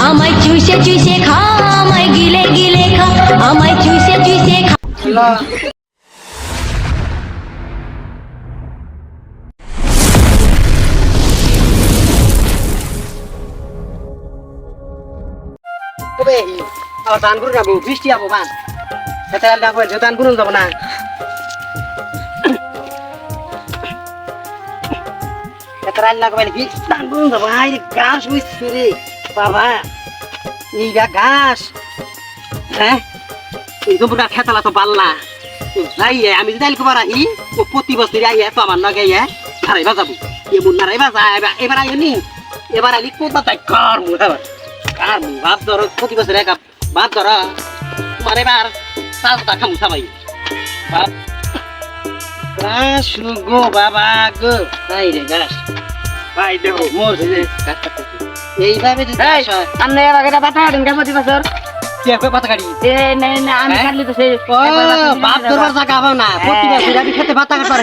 আমায় চুষে চুষে খা, আমায় গিলে গিলে খা, আমায় চুষে চুষে খা। দান করুন যাবো, বৃষ্টি যাবো মান দান করুন যাবো না। দান করুন যাবো ঘাস বুঝছি রে বাবা, এইটা ঘাস। হ্যাঁ এই তো পুরা খেতালা তো পাল্লা যাই আমি যদি আলকবার আহি ও প্রতি বছর আইয়া তো আমার নগে হারাইবা যাবো এমন নারাইবা যায় এবার আইনি এবার আলি কোথা তাই কার মুখ আবার কার মুখ ভাব ধরো প্রতি বছর একা ভাব ধরো তোমার এবার চালটা খামু সবাই বাপ ঘাস গো বাবা গো তাই রে ঘাস ভাই দেখো মোর এইভাবে যদি আপনি আমাকে পাতা কাটেন কেমন প্রতি বছর? পাতা কাটি আমি কাটলি তো সেই বাপ ধরবার জায়গা পাও না প্রতি বছর আমি খেতে পাতা কাটবার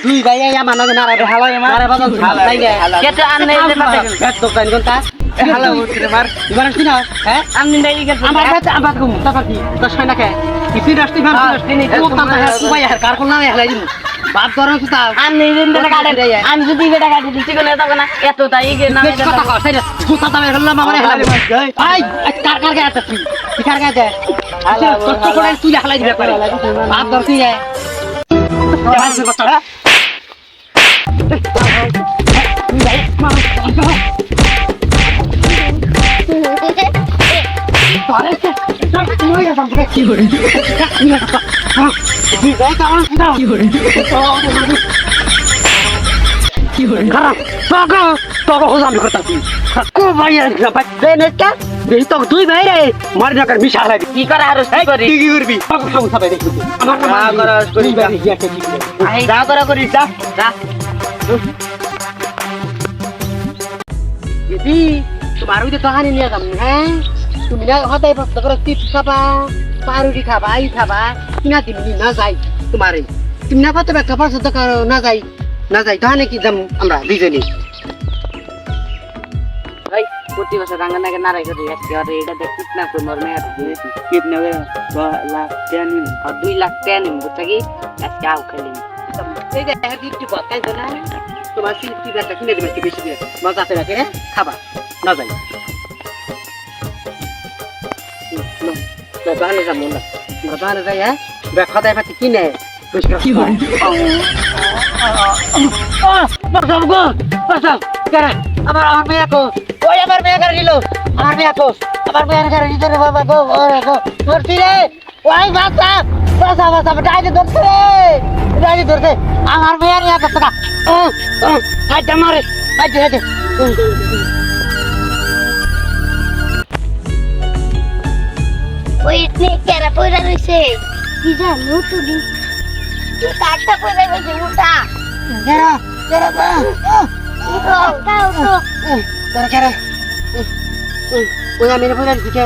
দুই ভাই আমার নগে নারায় হালাই মারে বাজাল হালাই গে কেতে আনলে পাতা গাছ দোকান কোনটা হালা উঠরে মার ইবার কি না হ্যাঁ আমি নেই গেছে আমার কাছে আমার কম টাকা কি 10 টাকা কে কিছু রাস্তি ভাব রাস্তি নেই তো টাকা সুবাই আর কার কোন না হেলাই দিমু বাপ ধরন সুতা আমি দিন টাকা কাটে আমি যদি এটা কাটি দিছি কোন এত না এত তাই গে না কথা কর সাইরা সুতা দামে গেলাম আমার হেলাই ভাই কার কার গে আছে তুই কার গে আছে কষ্ট করে তুই হেলাই দিবে পারে বাপ ধর তুই যায় যাইছে কথা তুই যাই মা কি করে খারাপ তোকে আমি করতেছি তুই ভাই রে মারি না মিশা লাগে কি করে আর কি করবি যা করা করি যা যা তোমার ওই তো হানি নিয়ে যাম হ্যাঁ তুমি না হতাই প্রশ্ন করো চিপস খাবা পাউরুটি খাবা এই খাবা কিনা দিবি না যাই তোমারে তুমি না কত ব্যাখ্যা পছন্দ করো না যাই তাহলে কি যাম আমরা দুইজনে ভাই প্রতি বছর রাঙ্গা নাগে নারাই করি আজকে আর এটা দেখছিস না কোন মর্মে আর কিডনে 2 লাখ 2 লাখ নিম বুঝছ কি আজকে আও খেলিম এই যে এক একটু বকাই তো না তোমার সিটি ব্যাটা কিনে দিবে কি বেশি দিয়ে মজা করে রাখে খাবা না যাই বাগানে যাবো না বাগানে যাই হ্যাঁ ব্যাখ্যা দেয় পাতি কিনে কি করে আমার মেয়ে কো ওই আমার মেয়ে করে দিল আমার মেয়ে কো আমার মেয়ে করে দিতে রে বাবা গো ওরে গো ধরছি রে ওই বাচ্চা ডাইনি ধরছে আমার মেয়ে নিয়ে গেছে না আইটা মারে আইটা ওই ইতনে কেরা পয়রা রইছে কি জানো তুই তুই কাটটা পয়রা রইছে উঠা কেরা ওই আমি পয়রা দিকে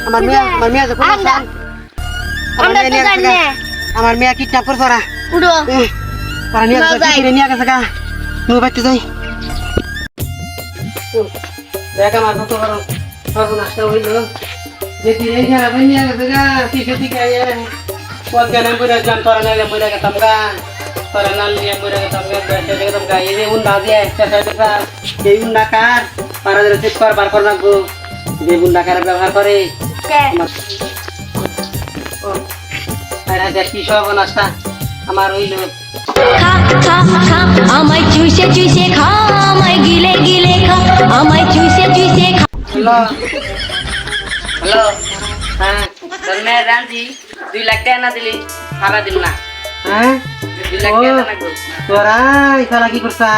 আমার মেয়ে যখন আমার মেয়ে কিডন্যাপ করছ ওরা উড়ো তারা নিয়ে গেছে গা নু বাইতে যাই দেখ আমার কত বড় সর্বনাশ হইল যেটি এই যারা ভাই নিয়ে গেছে গা ঠিক কত গানা বইরা জান তোরা নালে বইরা গেতাম গা তোরা নাল নিয়ে বইরা গেতাম গা বেশে গেতাম গা এই যে উন্ডা দিয়ে একটা এই উন্ডা কার পারা ধরে চেক কর বার কর রাখবো যে উন্ডা কার ব্যবহার করে কে ও আরে দেখি সব নাস্তা আমার হইল খা খা খা আমায় চুষে চুষে খা, আমায় গিলে গিলে খা, আমায় চুষে চুষে খা। হ্যালো হ্যাঁ তোর মেয়ে রাঁধি 2 লাখ টাকা না দিলি সারা দিন না হ্যাঁ 2 লাখ টাকা লাগবে তোরা এখানে কি করছা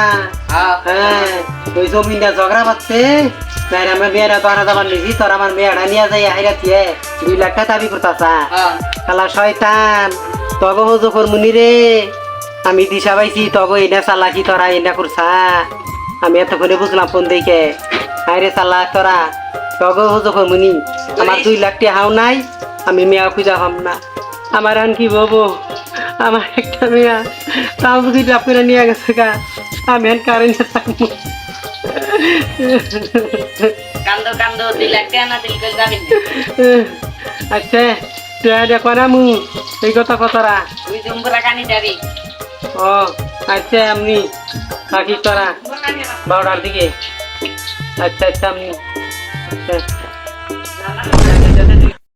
হ্যাঁ ওই জমিনটা ঝগড়া পাচ্ছে তাই আমরা মেয়েরা তো আনা যাবার নিছি তোর আমার মেয়েরা নিয়ে যাই হাইরা দিয়ে 2 লাখ টাকা দাবি করতাছা কালা শয়তান তবে হজো করমুনি রে আমি দিশা পাইছি তবে এটা চালাকি তোরা এটা করছা আমি এতক্ষণে বুঝলাম ফোন দেখে আরে চালা তোরা তবে যখন মুনি আমার 2 লাখ টাকা হাও নাই আমি মেয়া খুঁজা পাম না আমার এখন কি বলবো আমার একটা মেয়া তাও বুঝি ডাপরে নিয়ে গেছে গা আমি এখন কারেন্টে থাকবো কান্দো কান্দো 2 লাখ টাকা না দিল কই যাবি না আচ্ছা তুই দেখো না মু এই কথা কথারা তুই জুমপুরা কানি যাবি ও আচ্ছা আমি থাকি তোরা 12টার দিকে আচ্ছা আচ্ছা আমি আচ্ছা